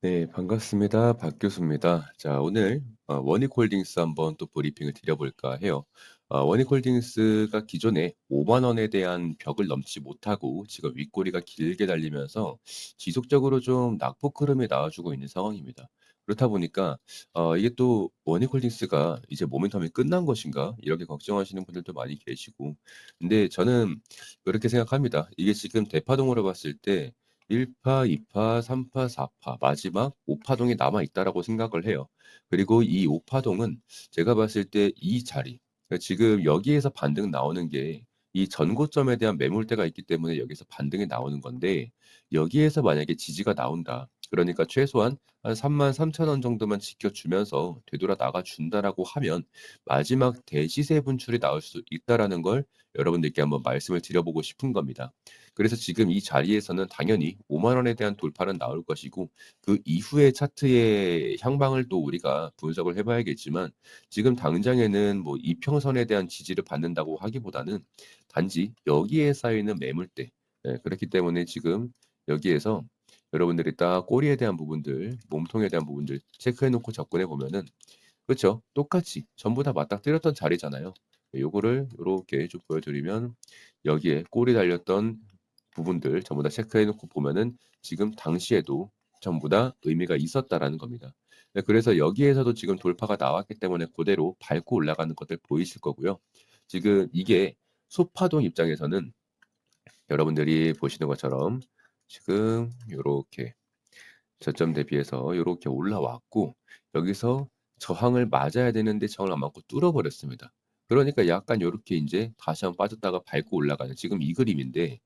네, 반갑습니다. 박 교수입니다. 자, 오늘 원익홀딩스 한번 또 브리핑을 드려볼까 해요. 원익홀딩스가 기존에 5만 원에 대한 벽을 넘지 못하고 지금 윗꼬리가 길게 달리면서 지속적으로 좀 낙폭 흐름이 나와주고 있는 상황입니다. 그렇다 보니까 이게 또 원익홀딩스가 이제 모멘텀이 끝난 것인가 이렇게 걱정하시는 분들도 많이 계시고, 근데 저는 그렇게 생각합니다. 이게 지금 대파동으로 봤을 때 1 파, 2 파, 3 파, 4파 마지막 5 파동이 남아 있다라고 생각을 해요. 그리고 이 5 파동은 제가 봤을 때 이 자리, 그러니까 지금 여기에서 반등 나오는 게 이 전고점에 대한 매물대가 있기 때문에 여기서 반등이 나오는 건데, 여기에서 만약에 지지가 나온다. 그러니까 최소한 한 33,000원 정도만 지켜주면서 되돌아 나가 준다라고 하면 마지막 대시세 분출이 나올 수 있다라는 걸 여러분들께 한번 말씀을 드려보고 싶은 겁니다. 그래서 지금 이 자리에서는 당연히 5만 원에 대한 돌파는 나올 것이고, 그 이후의 차트의 향방을 또 우리가 분석을 해 봐야겠지만, 지금 당장에는 뭐 이평선에 대한 지지를 받는다고 하기보다는 단지 여기에 쌓이는 매물대, 그렇기 때문에 지금 여기에서 여러분들이 딱 꼬리에 대한 부분들, 몸통에 대한 부분들 체크해 놓고 접근해 보면은, 그쵸, 똑같이 전부 다 맞닥뜨렸던 자리잖아요. 요거를 요렇게 좀 보여 드리면, 여기에 꼬리 달렸던 부분들 전부 다 체크해 놓고 보면은 지금 당시에도 전부 다 의미가 있었다라는 겁니다. 네, 그래서 여기에서도 지금 돌파가 나왔기 때문에 고대로 밟고 올라가는 것들 보이실 거고요. 지금 이게 소파동 입장에서는 여러분들이 보시는 것처럼 지금 요렇게 저점 대비해서 요렇게 올라왔고, 여기서 저항을 맞아야 되는데 저항을 안 맞고 뚫어 버렸습니다. 그러니까 약간 요렇게 인제 다시 한번 빠졌다가 밟고 올라가는 지금 이 그림인데,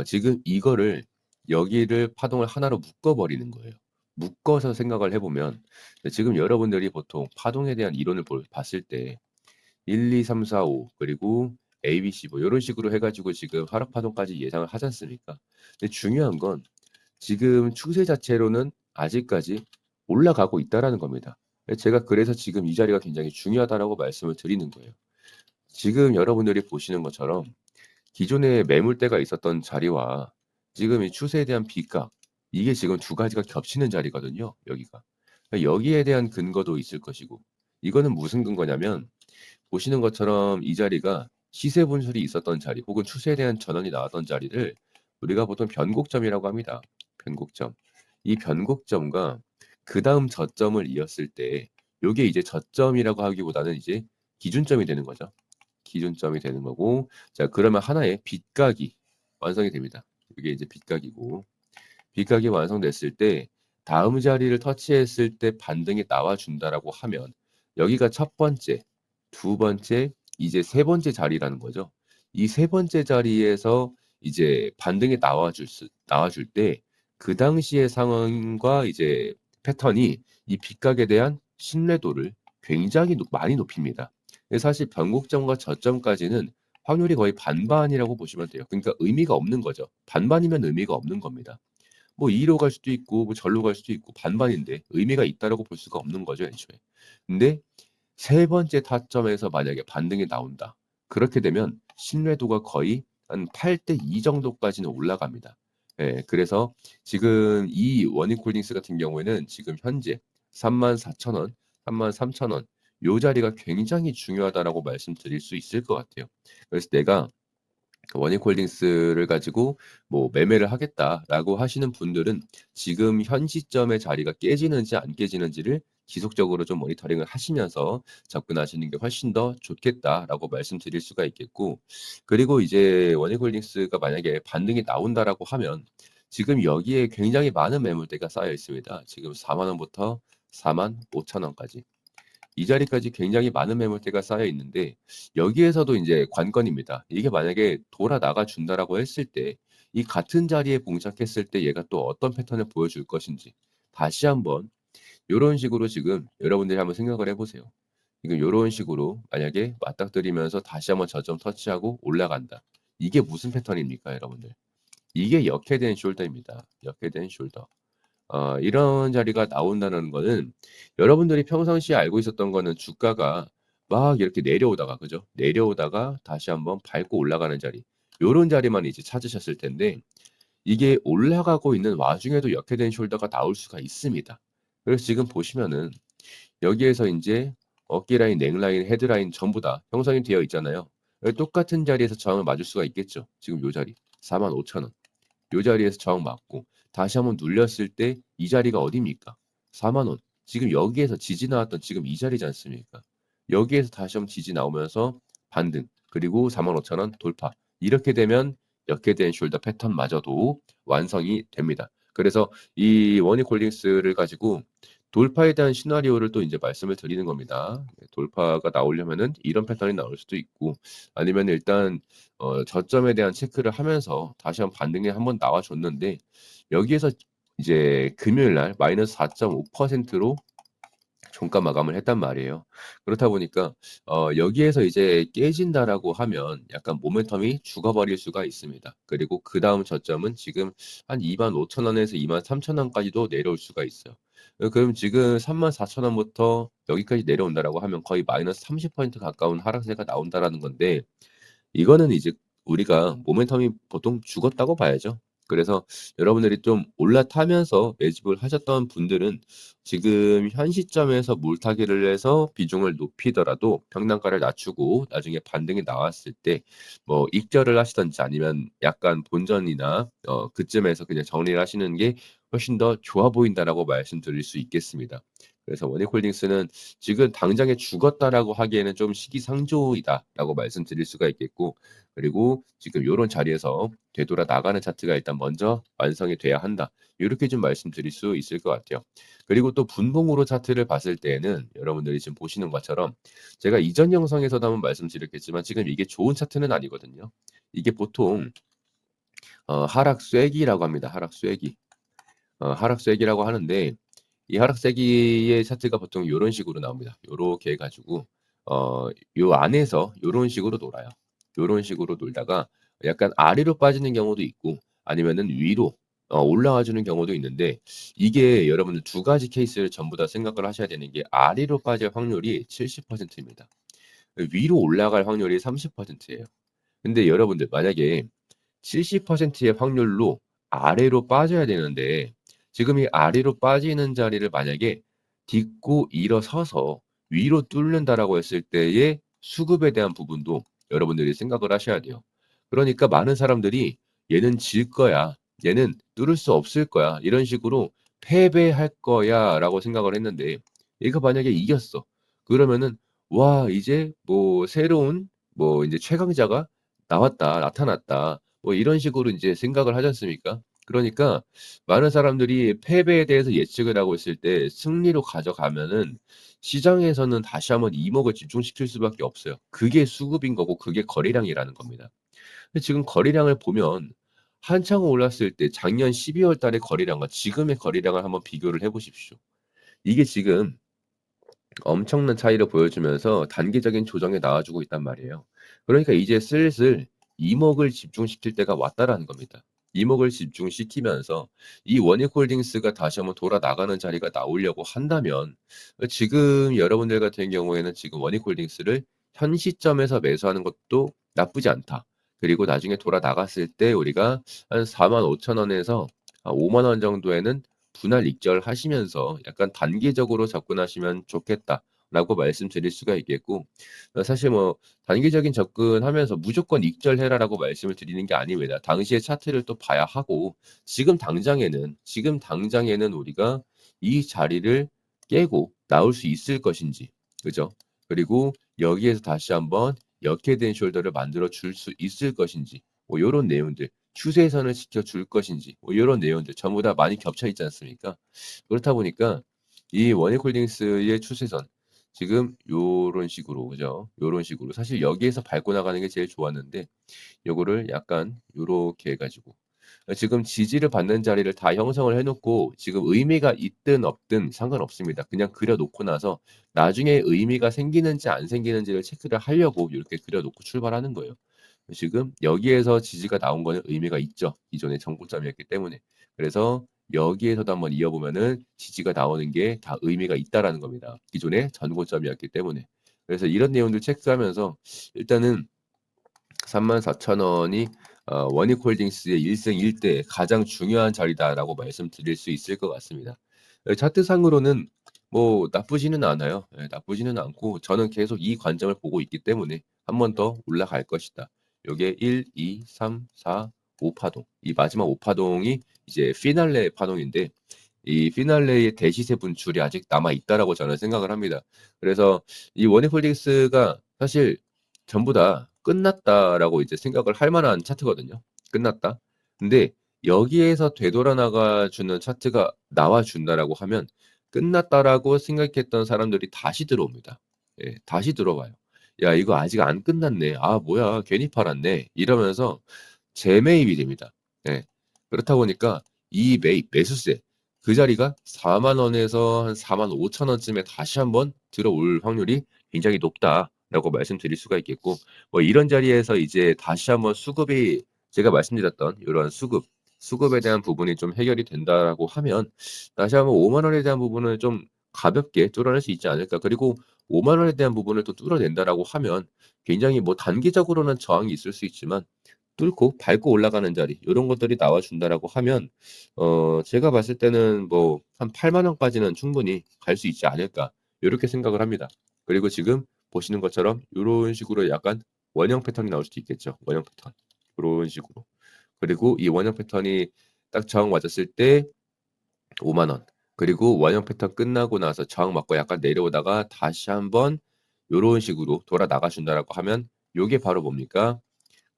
지금 이거를 여기를 파동을 하나로 묶어 버리는 거예요. 묶어서 생각을 해 보면, 지금 여러분들이 보통 파동에 대한 이론을 봤을 때 1, 2, 3, 4, 5 그리고 ABC 뭐 요런 식으로 해 가지고 지금 하락 파동까지 예상을 하지 않습니까? 근데 중요한 건 지금 추세 자체로는 아직까지 올라가고 있다라는 겁니다. 제가 그래서 지금 이 자리가 굉장히 중요하다라고 말씀을 드리는 거예요. 지금 여러분들이 보시는 것처럼 기존에 매물대가 있었던 자리와 지금 이 추세에 대한 비가, 이게 지금 두 가지가 겹치는 자리거든요, 여기가. 그러니까 여기에 대한 근거도 있을 것이고, 이거는 무슨 근거냐면, 보시는 것처럼 이 자리가 시세 분출이 있었던 자리 혹은 추세에 대한 전환이 나왔던 자리를 우리가 보통 변곡점이라고 합니다. 변곡점. 이 변곡점과 그다음 저점을 이었을 때 요게 이제 저점이라고 하기보다는 이제 기준점이 되는 거죠. 기준점이 되는 거고, 자 그러면 하나의 빗각이 완성이 됩니다. 이게 이제 빗각이고, 빗각이 완성됐을 때 다음 자리를 터치했을 때 반등이 나와 준다라고 하면 여기가 첫 번째, 두 번째, 이제 세 번째 자리라는 거죠. 이 세 번째 자리에서 이제 반등이 나와 줄 때 그 당시의 상황과 이제 패턴이 이 빗각에 대한 신뢰도를 굉장히 많이 높입니다. 근데 사실 변곡점과 저점까지는 확률이 거의 반반이라고 보시면 돼요. 그러니까 의미가 없는 거죠. 반반이면 의미가 없는 겁니다. 뭐 이리로 갈 수도 있고 뭐 절로 갈 수도 있고 반반인데 의미가 있다라고 볼 수가 없는 거죠, 애초에. 근데 세 번째 타점에서 만약에 반등이 나온다. 그렇게 되면 신뢰도가 거의 한 8대 2 정도까지는 올라갑니다. 예. 그래서 지금 이 원익홀딩스 같은 경우에는 지금 현재 34,000원, 33,000원 요 자리가 굉장히 중요하다라고 말씀드릴 수 있을 것 같아요. 그래서 내가 그 원익홀딩스를 가지고 뭐 "매매를 하겠다."라고 하시는 분들은 지금 현 시점의 자리가 깨지는지 안 깨지는지를 지속적으로 좀 모니터링을 하시면서 접근하시는 게 훨씬 더 좋겠다라고 말씀드릴 수가 있겠고, 그리고 이제 원익홀딩스가 만약에 반등이 나온다라고 하면 지금 여기에 굉장히 많은 매물대가 쌓여 있습니다. 지금 4만 원부터 45,000 원까지. 이 자리까지 굉장히 많은 매물대가 쌓여 있는데, 여기에서도 인제 관건입니다. 이게 만약에 돌아 나가 준다라고 했을 때 이 같은 자리에 봉착했을 때 얘가 또 어떤 패턴을 보여줄 것인지 다시 한번 요런 식으로 지금 여러분들이 한번 생각을 해 보세요. 지금 요런 식으로 만약에 맞닥뜨리면서 다시 한번 저점 터치하고 올라간다. 이게 무슨 패턴입니까, 여러분들? 이게 역헤드 앤 숄더입니다. 역헤드 앤 숄더. 이런 자리가 나온다는 거는 여러분들이 평상시에 알고 있었던 거는 주가가 막 이렇게 내려오다가, 그죠? 내려오다가 다시 한번 밟고 올라가는 자리. 요런 자리만 이제 찾으셨을 텐데, 이게 올라가고 있는 와중에도 역회된 숄더가 나올 수가 있습니다. 그래서 지금 보시면은 여기에서 인제 어깨 라인, 넥라인, 헤드라인 전부 다 형성이 되어 있잖아요. 똑같은 자리에서 저항을 맞을 수가 있겠죠. 지금 요 자리 45,000 원. 요 자리에서 저항 맞고 다시 한번 눌렸을 때 이 자리가 어디입니까? 4만 원. 지금 여기에서 지지 나왔던 지금 이 자리지 않습니까? 여기에서 다시 한번 지지 나오면서 반등 그리고 45,000원 돌파. 이렇게 되면 역회된 숄더 패턴마저도 완성이 됩니다. 그래서 이 원익홀딩스를 가지고 돌파에 대한 시나리오를 또 인제 말씀을 드리는 겁니다. 돌파가 나오려면은 이런 패턴이 나올 수도 있고 아니면 일단 저점에 대한 체크를 하면서 다시 한번 반등이 한번 나와 줬는데 여기에서 이제 금요일 날 마이너스 4.5%로 종가 마감을 했단 말이에요. 그렇다 보니까 여기에서 이제 깨진다라고 하면 약간 모멘텀이 죽어버릴 수가 있습니다. 그리고 그다음 저점은 지금 한 25,000 원에서 23,000 원까지도 내려올 수가 있어요. 그럼 지금 34,000 원부터 여기까지 내려온다라고 하면 거의 마이너스 30% 가까운 하락세가 나온다라는 건데 이거는 이제 우리가 모멘텀이 보통 죽었다고 봐야죠. 그래서 여러분들이 좀 올라타면서 매집을 하셨던 분들은 지금 현 시점에서 물타기를 해서 비중을 높이더라도 평단가를 낮추고 나중에 반등이 나왔을 때 뭐 익절을 하시든지 아니면 약간 본전이나 그쯤에서 그냥 정리를 하시는 게 훨씬 더 좋아 보인다라고 말씀드릴 수 있겠습니다. 그래서 원익홀딩스는 지금 당장에 죽었다라고 하기에는 좀 시기상조이다라고 말씀드릴 수가 있겠고 그리고 지금 요런 자리에서 되돌아 나가는 차트가 일단 먼저 완성이 돼야 한다. 요렇게 좀 말씀드릴 수 있을 것 같아요. 그리고 또 분봉으로 차트를 봤을 때에는 여러분들이 지금 보시는 것처럼 제가 이전 영상에서도 한번 말씀드렸겠지만 지금 이게 좋은 차트는 아니거든요. 이게 보통 하락 쐐기라고 합니다. 하락 쐐기. 하락 쐐기라고 하는데 이 하락세기의 차트가 보통 요런 식으로 나옵니다. 요렇게 해 가지고 요 안에서 요런 식으로 놀아요. 요런 식으로 놀다가 약간 아래로 빠지는 경우도 있고 아니면은 위로 올라와 주는 경우도 있는데 이게 여러분들 두 가지 케이스를 전부 다 생각을 하셔야 되는 게 아래로 빠질 확률이 70% 입니다. 위로 올라갈 확률이 30% 예요. 근데 여러분들 만약에 70%의 확률로 아래로 빠져야 되는데 지금 이 아래로 빠지는 자리를 만약에 딛고 일어서서 위로 뚫는다라고 했을 때의 수급에 대한 부분도 여러분들이 생각을 하셔야 돼요. 그러니까 많은 사람들이 '얘는 질 거야. 얘는 뚫을 수 없을 거야. 이런 식으로 패배할 거야.'라고 생각을 했는데 얘가 만약에 이겼어. 그러면은 '와 이제 뭐 새로운 뭐 인제 최강자가 나왔다. 나타났다.' 뭐 이런 식으로 인제 생각을 하지 않습니까? 그러니까 많은 사람들이 패배에 대해서 예측을 하고 있을 때 승리로 가져가면은 시장에서는 다시 한번 이목을 집중시킬 수밖에 없어요. 그게 수급인 거고 그게 거래량이라는 겁니다. 근데 지금 거래량을 보면 한창 올랐을 때 작년 12월 달의 거래량과 지금의 거래량을 한번 비교를 해 보십시오. 이게 지금 엄청난 차이를 보여주면서 단기적인 조정에 나와주고 있단 말이에요. 그러니까 이제 슬슬 이목을 집중시킬 때가 왔다라는 겁니다. 이목을 집중시키면서 이 원익홀딩스가 다시 한번 돌아 나가는 자리가 나오려고 한다면 지금 여러분들 같은 경우에는 지금 원익홀딩스를 현 시점에서 매수하는 것도 나쁘지 않다. 그리고 나중에 돌아 나갔을 때 우리가 한 45,000 원에서 한 50,000원 정도에는 분할 익절하시면서 약간 단기적으로 접근하시면 좋겠다라고 말씀드릴 수가 있겠고 사실 뭐 단기적인 접근하면서 무조건 익절해라라고 말씀을 드리는 게 아닙니다. 당시의 차트를 또 봐야 하고 지금 당장에는 우리가 이 자리를 깨고 나올 수 있을 것인지 그죠? 그리고 여기에서 다시 한번 역회된 숄더를 만들어 줄 수 있을 것인지 뭐 요런 내용들 추세선을 지켜줄 것인지 뭐 요런 내용들 전부 다 많이 겹쳐 있지 않습니까? 그렇다 보니까 이 원익홀딩스의 추세선 지금 요런 식으로 그죠? 요런 식으로 사실 여기에서 밟고 나가는 게 제일 좋았는데 요거를 약간 요렇게 해 가지고 지금 지지를 받는 자리를 다 형성을 해 놓고 지금 의미가 있든 없든 상관없습니다. 그냥 그려 놓고 나서 나중에 의미가 생기는지 안 생기는지를 체크를 하려고 요렇게 그려 놓고 출발하는 거예요. 지금 여기에서 지지가 나온 거는 의미가 있죠. 기존의 정고점이었기 때문에. 그래서 여기에서도 한번 이어보면은 지지가 나오는 게 다 의미가 있다라는 겁니다. 기존의 전고점이었기 때문에. 그래서 이런 내용들 체크하면서 일단은 34,000 원이 원익홀딩스의 일생일대 가장 중요한 자리다라고 말씀드릴 수 있을 것 같습니다. 차트상으로는 뭐 나쁘지는 않아요. 예, 나쁘지는 않고 저는 계속 이 관점을 보고 있기 때문에 한 번 더 올라갈 것이다. 요게 1, 2, 3, 4, 5 파동. 이 마지막 5 파동이 이제 피날레 파동인데 이 피날레의 대시세 분출이 아직 남아 있다라고 저는 생각을 합니다. 그래서 이 원익홀딩스가 사실 전부 다 끝났다라고 이제 생각을 할 만한 차트거든요. 끝났다. 근데 여기에서 되돌아나가 주는 차트가 나와 준다라고 하면 끝났다라고 생각했던 사람들이 다시 들어옵니다. 예, 다시 들어와요. "야 이거 아직 안 끝났네. 아 뭐야 괜히 팔았네." 이러면서 재매입이 됩니다. 예. 그렇다 보니까 이 매입 매수세 그 자리가 4만 원에서 한 4만 5천 원쯤에 다시 한번 들어올 확률이 굉장히 높다라고 말씀드릴 수가 있겠고 뭐 이런 자리에서 이제 다시 한번 수급이 제가 말씀드렸던 요런 수급에 대한 부분이 좀 해결이 된다라고 하면 다시 한번 5만 원에 대한 부분을 좀 가볍게 뚫어낼 수 있지 않을까. 그리고 5만 원에 대한 부분을 또 뚫어낸다라고 하면 굉장히 뭐 단기적으로는 저항이 있을 수 있지만 뚫고 밟고 올라가는 자리 요런 것들이 나와 준다라고 하면 제가 봤을 때는 뭐 한 8만 원까지는 충분히 갈 수 있지 않을까 요렇게 생각을 합니다. 그리고 지금 보시는 것처럼 요런 식으로 약간 원형 패턴이 나올 수도 있겠죠. 원형 패턴. 요런 식으로. 그리고 이 원형 패턴이 딱 저항 맞았을 때 5만 원. 그리고 원형 패턴 끝나고 나서 저항 맞고 약간 내려오다가 다시 한번 요런 식으로 돌아 나가 준다라고 하면 요게 바로 뭡니까?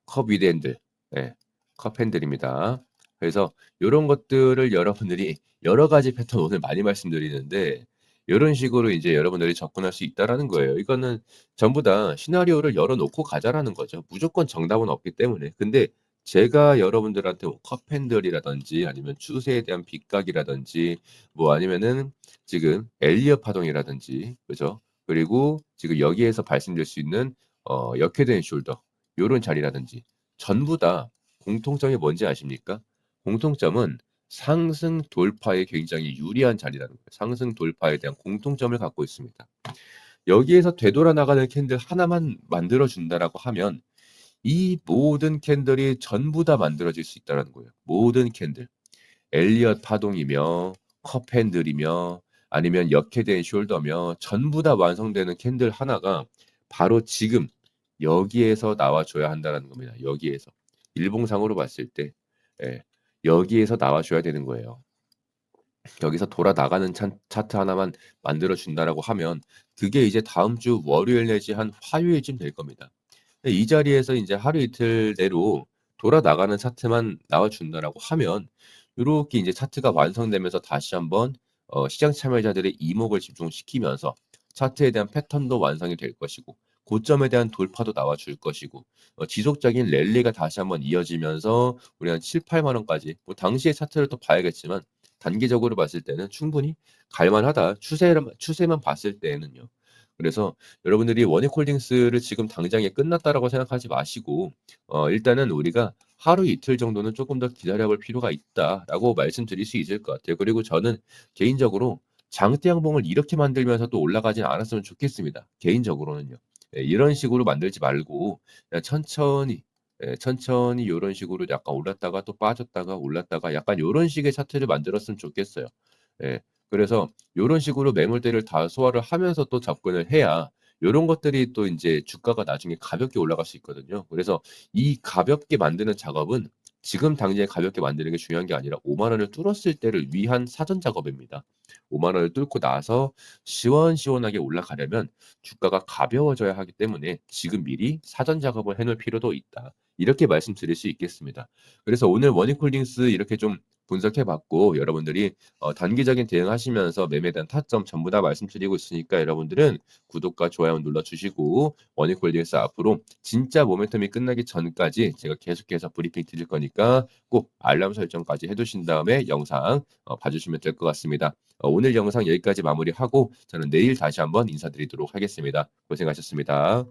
컵 위드 핸들. 예. 컵 핸들입니다. 그래서 요런 것들을 여러분들이 여러 가지 패턴 오늘 많이 말씀드리는데 요런 식으로 이제 여러분들이 접근할 수 있다라는 거예요. 이거는 전부 다 시나리오를 열어 놓고 가자라는 거죠. 무조건 정답은 없기 때문에. 근데 제가 여러분들한테 뭐 컵 핸들이라든지 아니면 추세에 대한 빗각이라든지 뭐 아니면은 지금 엘리엇 파동이라든지 그죠? 그리고 지금 여기에서 말씀드릴 수 있는 역회된 숄더 요런 자리라든지 전부 다 공통점이 뭔지 아십니까? 공통점은 상승 돌파에 굉장히 유리한 자리라는 거예요. 상승 돌파에 대한 공통점을 갖고 있습니다. 여기에서 되돌아 나가는 캔들 하나만 만들어 준다라고 하면 이 모든 캔들이 전부 다 만들어질 수 있다라는 거예요. 모든 캔들. 엘리엇 파동이며 컵 핸들이며 아니면 역회된 숄더며 전부 다 완성되는 캔들 하나가 바로 지금 여기에서 나와 줘야 한다라는 겁니다. 여기에서. 일봉상으로 봤을 때 예. 여기에서 나와 줘야 되는 거예요. 여기서 돌아 나가는 차트 하나만 만들어 준다라고 하면 그게 이제 다음 주 월요일 내지 한 화요일쯤 될 겁니다. 이 자리에서 인제 하루 이틀 내로 돌아 나가는 차트만 나와 준다라고 하면 요렇게 인제 차트가 완성되면서 다시 한번 시장 참여자들의 이목을 집중시키면서 차트에 대한 패턴도 완성이 될 것이고 고점에 대한 돌파도 나와 줄 것이고 지속적인 랠리가 다시 한번 이어지면서 우리 한 7-8만 원까지 뭐 당시의 차트를 또 봐야겠지만 단기적으로 봤을 때는 충분히 갈 만하다. 추세만 봤을 때에는요. 그래서 여러분들이 원익홀딩스를 지금 당장에 끝났다라고 생각하지 마시고 일단은 우리가 하루 이틀 정도는 조금 더 기다려 볼 필요가 있다라고 말씀드릴 수 있을 것 같아요. 그리고 저는 개인적으로 장대 양봉을 이렇게 만들면서 또 올라가진 않았으면 좋겠습니다. 개인적으로는요. 예, 이런 식으로 만들지 말고 그냥 천천히 천천히 요런 식으로 약간 올랐다가 또 빠졌다가 올랐다가 약간 요런 식의 차트를 만들었으면 좋겠어요. 예. 그래서 요런 식으로 매물대를 다 소화를 하면서 또 접근을 해야 요런 것들이 또 인제 주가가 나중에 가볍게 올라갈 수 있거든요. 그래서 이 가볍게 만드는 작업은 지금 당장에 가볍게 만드는 게 중요한 게 아니라 5만 원을 뚫었을 때를 위한 사전 작업입니다. 5만 원을 뚫고 나서 시원시원하게 올라가려면 주가가 가벼워져야 하기 때문에 지금 미리 사전 작업을 해 놓을 필요도 있다. 이렇게 말씀드릴 수 있겠습니다. 그래서 오늘 원익홀딩스 이렇게 좀 분석해 봤고 여러분들이 단기적인 대응하시면서 매매에 대한 타점 전부 다 말씀드리고 있으니까 여러분들은 구독과 좋아요 눌러 주시고 원익홀딩스 앞으로 진짜 모멘텀이 끝나기 전까지 제가 계속해서 브리핑 드릴 거니까 꼭 알람 설정까지 해 두신 다음에 영상 봐 주시면 될 것 같습니다. 오늘 영상 여기까지 마무리하고 저는 내일 다시 한번 인사드리도록 하겠습니다. 고생하셨습니다.